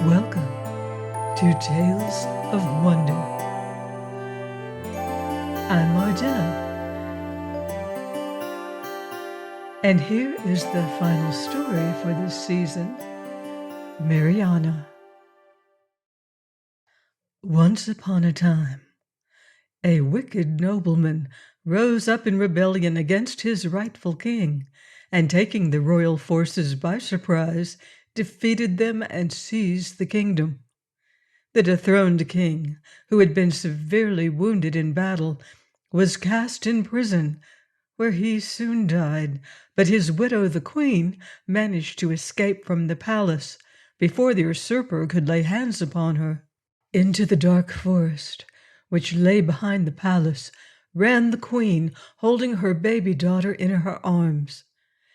Welcome to Tales of Wonder. I'm MARIANNA, and here is the final story for this season, MARIANNA. Once upon a time, a wicked nobleman rose up in rebellion against his rightful king, and taking the royal forces by surprise, defeated them and seized the kingdom. The dethroned king, who had been severely wounded in battle, was cast in prison, where he soon died, but his widow, the queen, managed to escape from the palace before the usurper could lay hands upon her. Into the dark forest, which lay behind the palace, ran the queen, holding her baby daughter in her arms.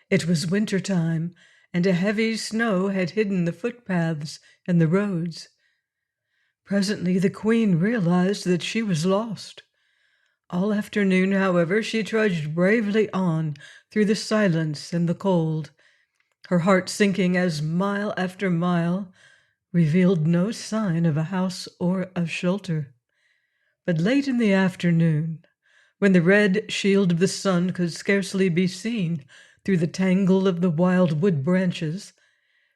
It was winter time, and a heavy snow had hidden the footpaths and the roads. Presently the queen realized that she was lost. All afternoon, however, she trudged bravely on through the silence and the cold, her heart sinking as mile after mile revealed no sign of a house or of shelter. But late in the afternoon, when the red shield of the sun could scarcely be seen through the tangle of the wild wood branches,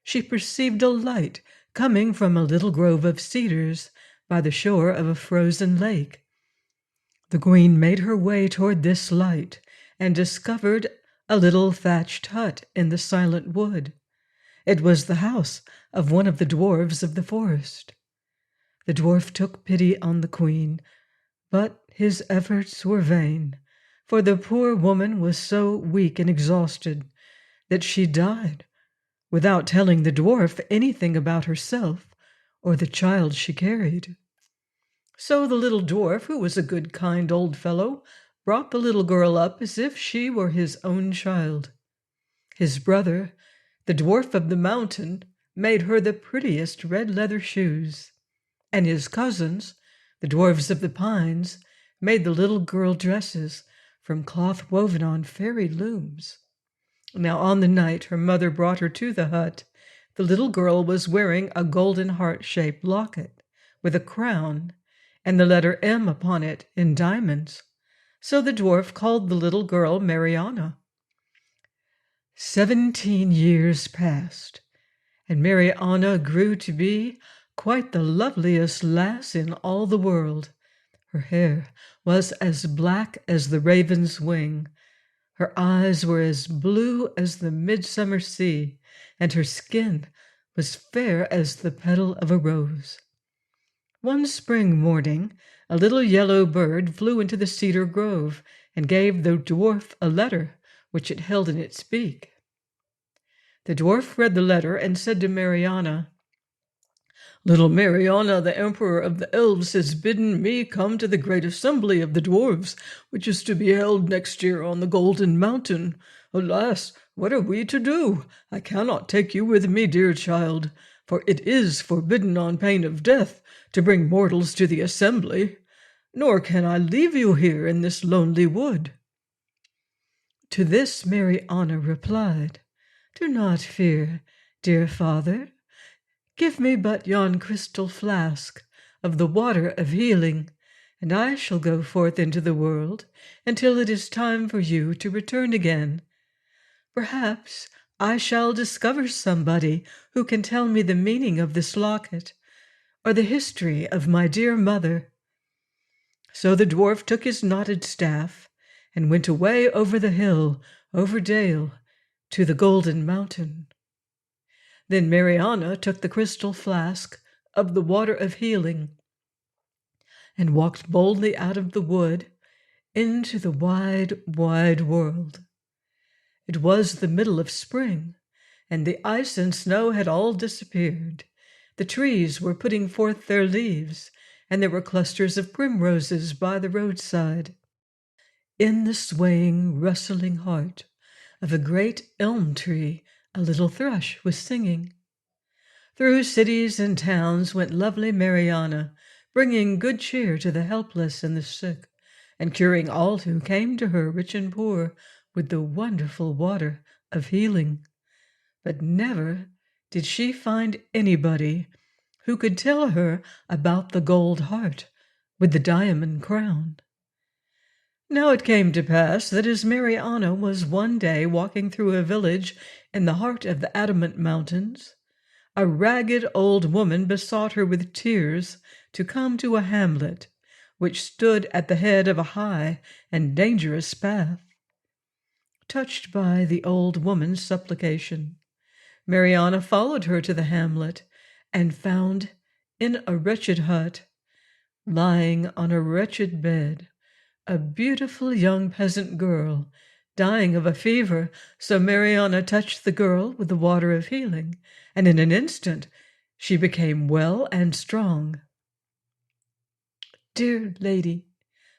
she perceived a light coming from a little grove of cedars by the shore of a frozen lake. The queen made her way toward this light and discovered a little thatched hut in the silent wood. It was the house of one of the dwarves of the forest. The dwarf took pity on the queen, but his efforts were vain, for the poor woman was so weak and exhausted that she died without telling the dwarf anything about herself or the child she carried. So the little dwarf, who was a good, kind old fellow, brought the little girl up as if she were his own child. His brother, the dwarf of the mountain, made her the prettiest red leather shoes, and his cousins, the dwarves of the pines, made the little girl dresses from cloth woven on fairy looms. Now on the night her mother brought her to the hut, the little girl was wearing a golden heart-shaped locket with a crown and the letter M upon it in diamonds. So the dwarf called the little girl MARIANNA. 17 years passed, and MARIANNA grew to be quite the loveliest lass in all the world. Her hair was as black as the raven's wing, her eyes were as blue as the midsummer sea, and her skin was fair as the petal of a rose. One spring morning, a little yellow bird flew into the cedar grove and gave the dwarf a letter which it held in its beak. The dwarf read the letter and said to MARIANNA, "Little MARIANNA, the emperor of the elves has bidden me come to the great assembly of the dwarves, which is to be held next year on the Golden Mountain. Alas, what are we to do? I cannot take you with me, dear child, for it is forbidden on pain of death to bring mortals to the assembly, nor can I leave you here in this lonely wood." To this MARIANNA replied, "Do not fear, dear father. Give me but yon crystal flask of the water of healing, and I shall go forth into the world until it is time for you to return again. Perhaps I shall discover somebody who can tell me the meaning of this locket, or the history of my dear mother." So the dwarf took his knotted staff and went away over the hill, over dale, to the Golden Mountain. Then MARIANNA took the crystal flask of the water of healing and walked boldly out of the wood into the wide, wide world. It was the middle of spring, and the ice and snow had all disappeared. The trees were putting forth their leaves, and there were clusters of primroses by the roadside. In the swaying, rustling heart of a great elm tree a little thrush was singing. Through cities and towns went lovely Marianna, bringing good cheer to the helpless and the sick, and curing all who came to her, rich and poor, with the wonderful water of healing. But never did she find anybody who could tell her about the gold heart with the diamond crown. Now it came to pass that as Marianna was one day walking through a village in the heart of the Adamant Mountains, a ragged old woman besought her with tears to come to a hamlet which stood at the head of a high and dangerous path. Touched by the old woman's supplication, Marianna followed her to the hamlet and found in a wretched hut, lying on a wretched bed, a beautiful young peasant girl, dying of a fever. So Marianna touched the girl with the water of healing, and in an instant she became well and strong. "Dear lady,"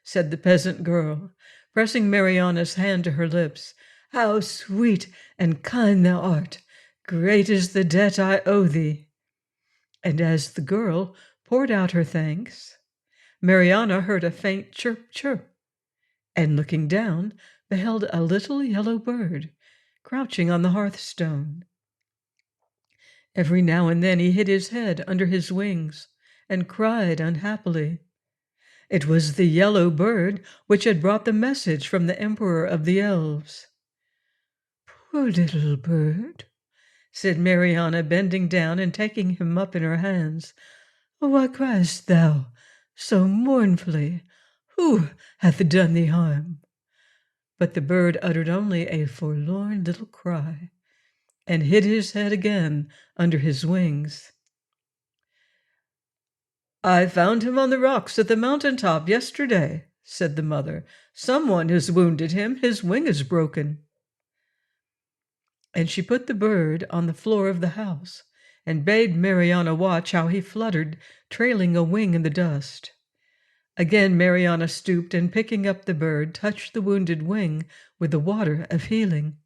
said the peasant girl, pressing Marianna's hand to her lips, "how sweet and kind thou art! Great is the debt I owe thee." And as the girl poured out her thanks, Marianna heard a faint chirp, chirp, and looking down, beheld a little yellow bird crouching on the hearthstone. Every now and then he hid his head under his wings and cried unhappily. It was the yellow bird which had brought the message from the emperor of the elves. "Poor little bird," said Marianna, bending down and taking him up in her hands. "Why criest thou so mournfully? Who hath done thee harm?" But the bird uttered only a forlorn little cry, and hid his head again under his wings. "I found him on the rocks at the mountain top yesterday," said the mother. "Someone has wounded him. His wing is broken." And she put the bird on the floor of the house, and bade Marianna watch how he fluttered, trailing a wing in the dust. Again Marianna stooped, and picking up the bird, touched the wounded wing with the water of healing.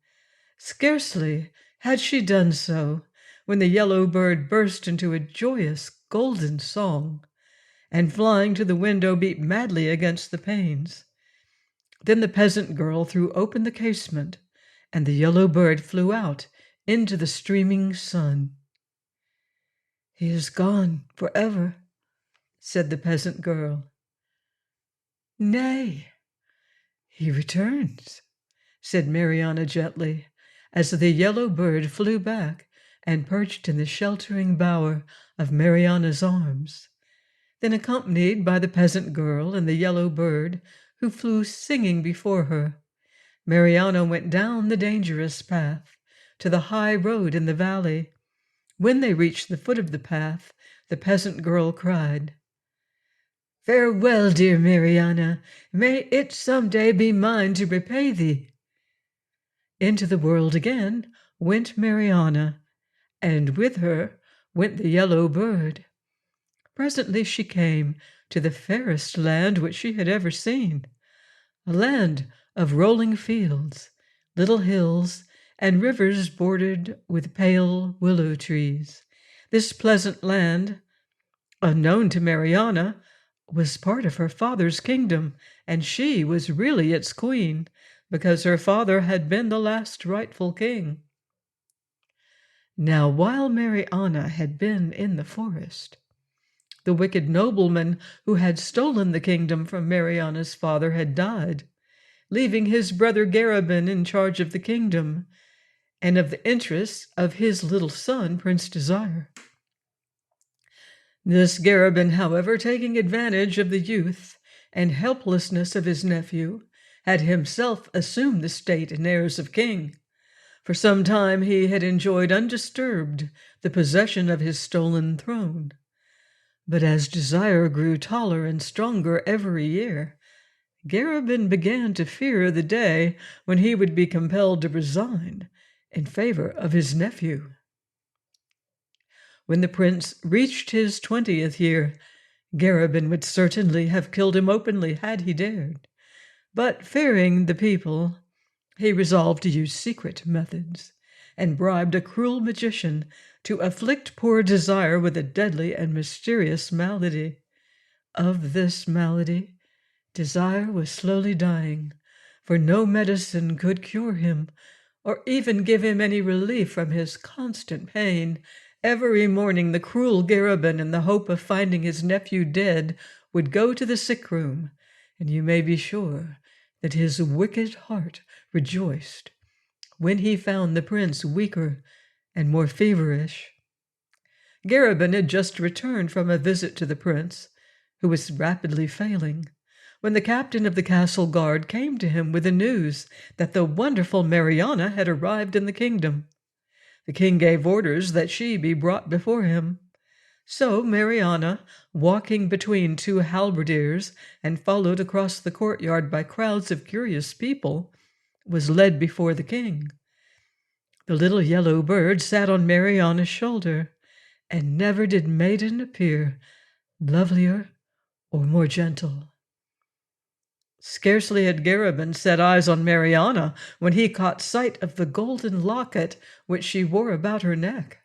Scarcely had she done so when the yellow bird burst into a joyous golden song, and flying to the window beat madly against the panes. Then the peasant girl threw open the casement, and the yellow bird flew out into the streaming sun. "He is gone forever," said the peasant girl. "Nay, he returns," said Marianna gently, as the yellow bird flew back and perched in the sheltering bower of Marianna's arms. Then, accompanied by the peasant girl and the yellow bird, who flew singing before her, Marianna went down the dangerous path to the high road in the valley. When they reached the foot of the path, the peasant girl cried, "Farewell, dear Marianna. May it some day be mine to repay thee." Into the world again went Marianna, and with her went the yellow bird. Presently she came to the fairest land which she had ever seen, a land of rolling fields, little hills, and rivers bordered with pale willow trees. This pleasant land, unknown to Marianna, was part of her father's kingdom, and she was really its queen, because her father had been the last rightful king. Now, while Marianna had been in the forest, the wicked nobleman who had stolen the kingdom from Marianna's father had died, leaving his brother Garabin in charge of the kingdom and of the interests of his little son, Prince Desire. This Garabin, however, taking advantage of the youth and helplessness of his nephew, had himself assumed the state and airs of king. For some time he had enjoyed undisturbed the possession of his stolen throne. But as Desire grew taller and stronger every year, Garabin began to fear the day when he would be compelled to resign in favor of his nephew. When the prince reached his 20th year, Garabin would certainly have killed him openly had he dared. But fearing the people, he resolved to use secret methods, and bribed a cruel magician to afflict poor Desire with a deadly and mysterious malady. Of this malady, Desire was slowly dying, for no medicine could cure him, or even give him any relief from his constant pain. Every morning the cruel Garabin, in the hope of finding his nephew dead, would go to the sick room, and you may be sure that his wicked heart rejoiced when he found the prince weaker and more feverish. Garabin had just returned from a visit to the prince, who was rapidly failing, when the captain of the castle guard came to him with the news that the wonderful Marianna had arrived in the kingdom. The king gave orders that she be brought before him. So Marianna, walking between two halberdiers and followed across the courtyard by crowds of curious people, was led before the king. The little yellow bird sat on Marianna's shoulder, and never did maiden appear lovelier or more gentle. Scarcely had Garabin set eyes on Marianna when he caught sight of the golden locket which she wore about her neck.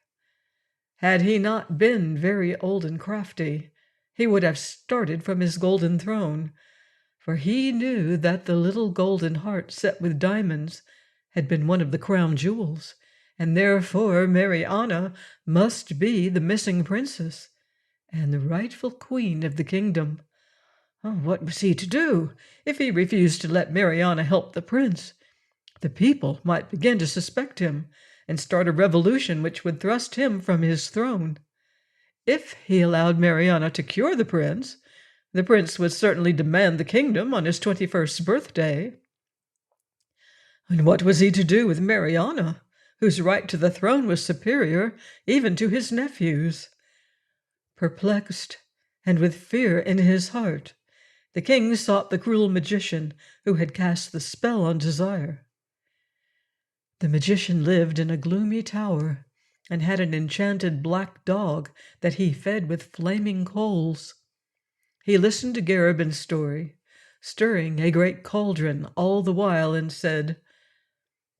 Had he not been very old and crafty, he would have started from his golden throne, for he knew that the little golden heart set with diamonds had been one of the crown jewels, and therefore Marianna must be the missing princess and the rightful queen of the kingdom. Oh, what was he to do? If he refused to let Marianna help the prince, the people might begin to suspect him and start a revolution which would thrust him from his throne. If he allowed Marianna to cure the prince would certainly demand the kingdom on his 21st birthday. And what was he to do with Marianna, whose right to the throne was superior even to his nephew's? Perplexed and with fear in his heart, the king sought the cruel magician who had cast the spell on Desire. The magician lived in a gloomy tower and had an enchanted black dog that he fed with flaming coals. He listened to Garabin's story, stirring a great cauldron all the while, and said,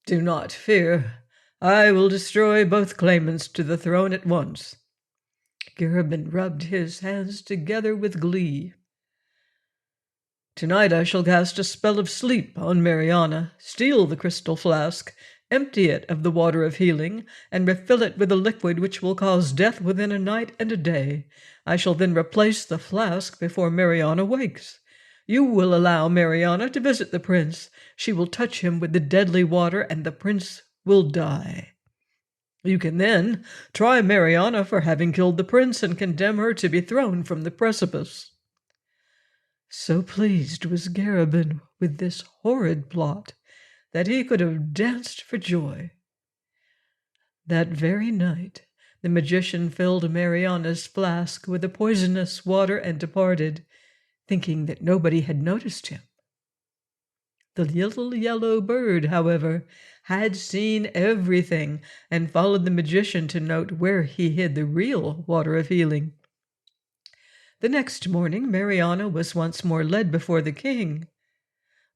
"Do not fear. I will destroy both claimants to the throne at once." Garabin rubbed his hands together with glee. "Tonight I shall cast a spell of sleep on Marianna, steal the crystal flask, empty it of the water of healing, and refill it with a liquid which will cause death within a night and a day. I shall then replace the flask before Marianna wakes. You will allow Marianna to visit the prince. She will touch him with the deadly water, and the prince will die. You can then try Marianna for having killed the prince and condemn her to be thrown from the precipice." So pleased was Garabin with this horrid plot that he could have danced for joy. That very night the magician filled Marianna's flask with the poisonous water and departed, thinking that nobody had noticed him. The little yellow bird, however, had seen everything and followed the magician to note where he hid the real water of healing. The next morning Marianna was once more led before the king.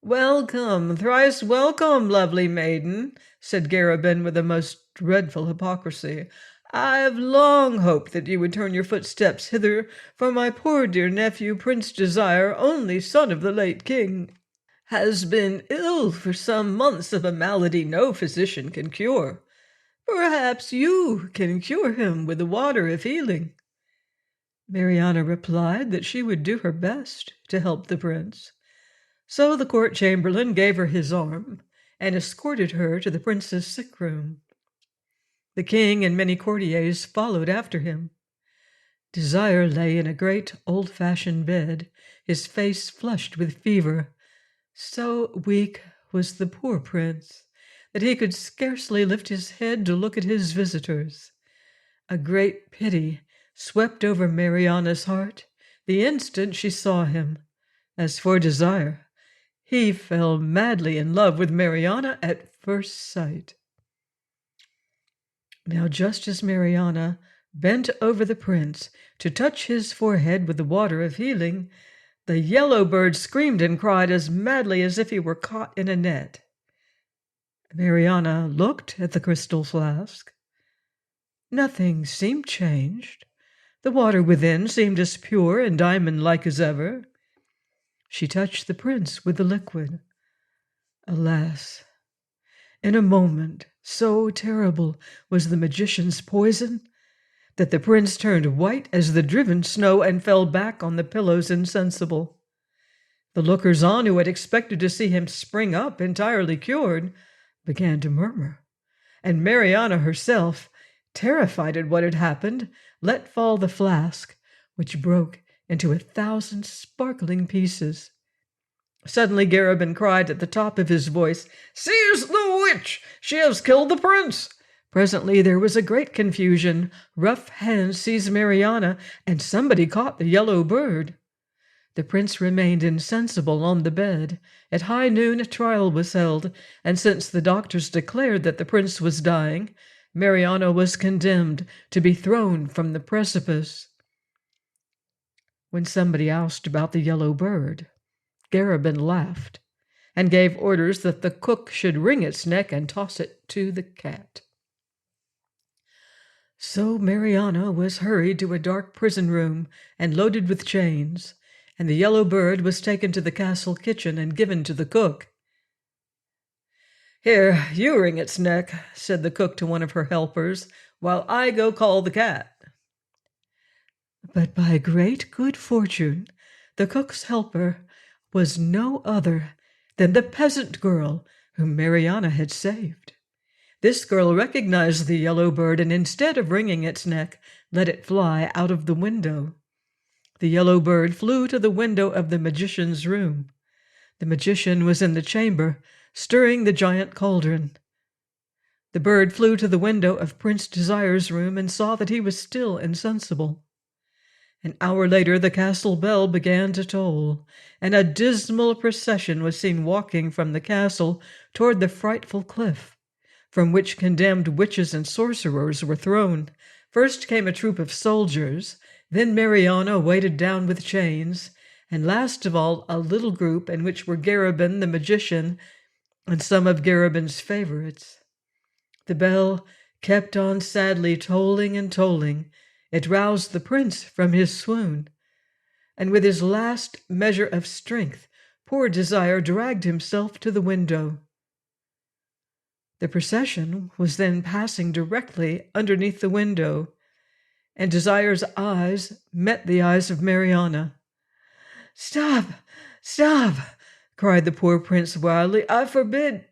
"Welcome, thrice welcome, lovely maiden," said Garabin with a most dreadful hypocrisy. "I have long hoped that you would turn your footsteps hither, for my poor dear nephew, Prince Desire, only son of the late king, has been ill for some months of a malady no physician can cure. Perhaps you can cure him with the water of healing." Marianna replied that she would do her best to help the prince. So the court chamberlain gave her his arm and escorted her to the prince's sick room. The king and many courtiers followed after him. Desire lay in a great old-fashioned bed, his face flushed with fever. So weak was the poor prince that he could scarcely lift his head to look at his visitors. A great pity swept over Marianna's heart the instant she saw him. As for Desire, he fell madly in love with Marianna at first sight. Now, just as Marianna bent over the prince to touch his forehead with the water of healing, the yellow bird screamed and cried as madly as if he were caught in a net. Marianna looked at the crystal flask. Nothing seemed changed. The water within seemed as pure and diamond-like as ever. She touched the prince with the liquid. Alas! In a moment, so terrible was the magician's poison that the prince turned white as the driven snow and fell back on the pillows insensible. The lookers-on, who had expected to see him spring up entirely cured, began to murmur, and Marianna herself, terrified at what had happened, let fall the flask, which broke into 1,000 sparkling pieces. Suddenly Garabin cried at the top of his voice, "Seize the witch! She has killed the prince!" Presently there was a great confusion. Rough hands seized Marianna, and somebody caught the yellow bird. The prince remained insensible on the bed. At high noon a trial was held, and since the doctors declared that the prince was dying, Marianna was condemned to be thrown from the precipice. When somebody asked about the yellow bird, Garabin laughed and gave orders that the cook should wring its neck and toss it to the cat. So Marianna was hurried to a dark prison room and loaded with chains, and the yellow bird was taken to the castle kitchen and given to the cook. "Here, you wring its neck," said the cook to one of her helpers, "while I go call the cat." But by great good fortune, the cook's helper was no other than the peasant girl whom Marianna had saved. This girl recognized the yellow bird, and instead of wringing its neck, let it fly out of the window. The yellow bird flew to the window of the magician's room. The magician was in the chamber, stirring the giant cauldron. The bird flew to the window of Prince Desire's room and saw that he was still insensible. An hour later the castle bell began to toll, and a dismal procession was seen walking from the castle toward the frightful cliff, from which condemned witches and sorcerers were thrown. First came a troop of soldiers, then Marianna weighted down with chains, and last of all a little group in which were Garabin the magician and some of Garabin's favorites. The bell kept on sadly tolling and tolling. It roused the prince from his swoon, and with his last measure of strength, poor Desire dragged himself to the window. The procession was then passing directly underneath the window, and Desire's eyes met the eyes of Marianna. "Stop! Stop!" cried the poor prince wildly. "I forbid—"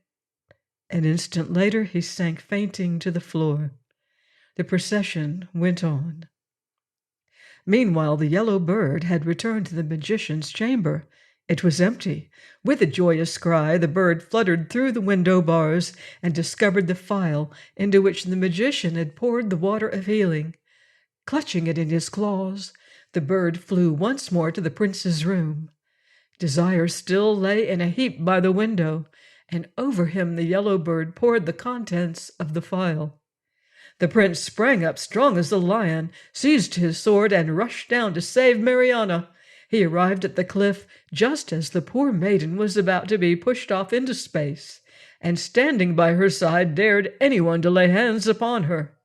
An instant later he sank fainting to the floor. The procession went on. Meanwhile the yellow bird had returned to the magician's chamber. It was empty. With a joyous cry, the bird fluttered through the window bars and discovered the phial into which the magician had poured the water of healing. Clutching it in his claws, the bird flew once more to the prince's room. Desire still lay in a heap by the window, and over him the yellow bird poured the contents of the phial. The prince sprang up strong as a lion, seized his sword, and rushed down to save Marianna. He arrived at the cliff just as the poor maiden was about to be pushed off into space, and standing by her side dared anyone to lay hands upon her.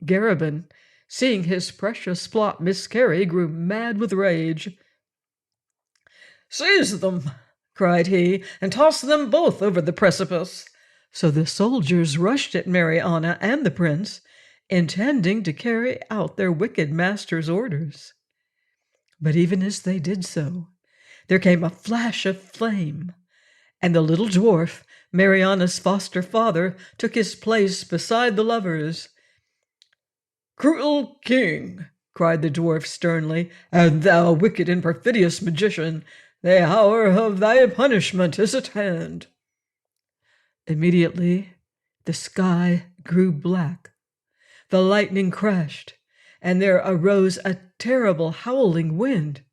Garabin, seeing his precious plot miscarry, grew mad with rage. "Seize them," cried he, "and toss them both over the precipice." So the soldiers rushed at Marianna and the prince, intending to carry out their wicked master's orders. But even as they did so, there came a flash of flame, and the little dwarf, Marianna's foster father, took his place beside the lovers. "Cruel king," cried the dwarf sternly, "and thou wicked and perfidious magician, the hour of thy punishment is at hand." Immediately the sky grew black, the lightning crashed, and there arose a terrible howling wind.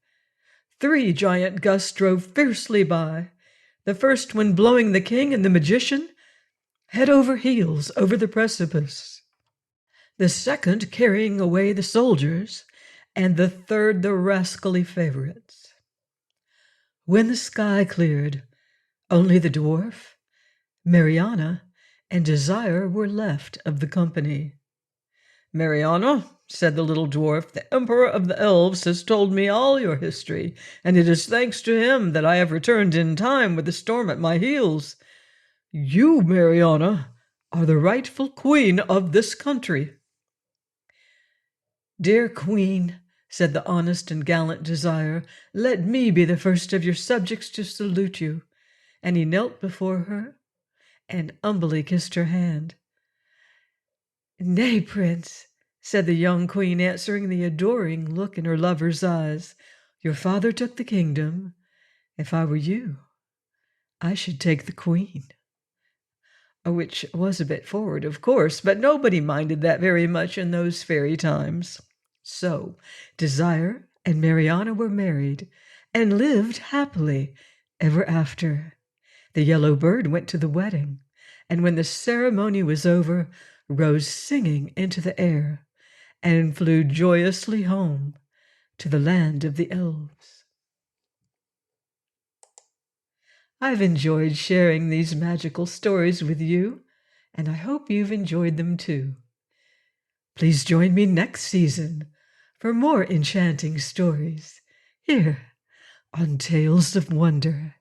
3 giant gusts drove fiercely by, the first one blowing the king and the magician head over heels over the precipice, the second carrying away the soldiers, and the third the rascally favorites. When the sky cleared, only the dwarf, Marianna and Desire were left of the company. "Marianna," said the little dwarf, "the Emperor of the Elves has told me all your history, and it is thanks to him that I have returned in time with the storm at my heels. You, Marianna, are the rightful queen of this country." "Dear queen," said the honest and gallant Desire, "let me be the first of your subjects to salute you." And he knelt before her and humbly kissed her hand. "Nay, prince," said the young queen, answering the adoring look in her lover's eyes, "your father took the kingdom. If I were you, I should take the queen." Which was a bit forward, of course, but nobody minded that very much in those fairy times. So Desire and Marianna were married and lived happily ever after. The yellow bird went to the wedding, and when the ceremony was over, rose singing into the air and flew joyously home to the land of the elves. I've enjoyed sharing these magical stories with you, and I hope you've enjoyed them too. Please join me next season for more enchanting stories here on Tales of Wonder.